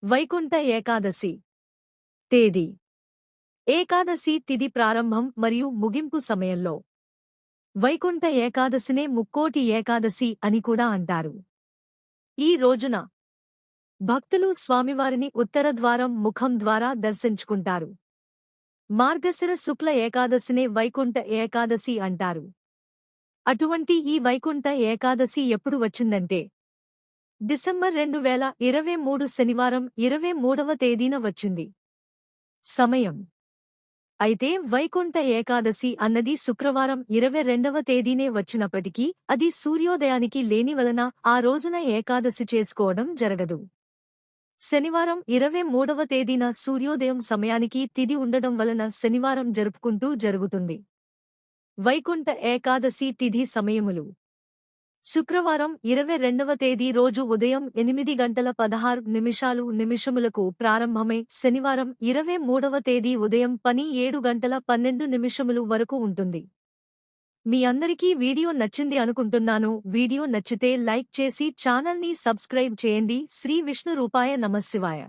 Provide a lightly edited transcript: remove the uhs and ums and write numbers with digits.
వైకుంఠ ఏకాదశి తేదీ ఏకాదశి తిథి ప్రారంభం మరియు ముగింపు సమయంలో వైకుంఠ ఏకాదశినే ముక్కోటి ఏకాదశి అని కూడా అంటారు. ఈ రోజున భక్తులు స్వామివారిని ఉత్తర ద్వారం ముఖం ద్వారా దర్శించుకుంటారు. మార్గశిర శుక్ల ఏకాదశినే వైకుంఠ ఏకాదశి అంటారు. అటువంటి ఈ వైకుంఠ ఏకాదశి ఎప్పుడు వచ్చిందంటే డిసెంబర్ 2023 శనివారం 23వ తేదీన వచ్చింది. సమయం అయితే వైకుంఠ ఏకాదశి అన్నది శుక్రవారం 22వ తేదీనే వచ్చినప్పటికీ అది సూర్యోదయానికి లేని వలన ఆ రోజున ఏకాదశి చేసుకోవడం జరగదు. శనివారం 23వ తేదీన సూర్యోదయం సమయానికి తిథి ఉండడం వలన శనివారం జరుపుకుంటూ జరుగుతుంది. వైకుంఠ ఏకాదశి తిథి సమయములు శుక్రవారం 22వ తేదీ రోజు ఉదయం 8:16 నిమిషములకు ప్రారంభమై శనివారం 23వ తేదీ ఉదయం 7:12 వరకు ఉంటుంది. మీ అందరికీ వీడియో నచ్చింది అనుకుంటున్నాను. వీడియో నచ్చితే లైక్ చేసి ఛానల్ని సబ్స్క్రైబ్ చేయండి. శ్రీ విష్ణు రూపాయ నమఃశివాయ.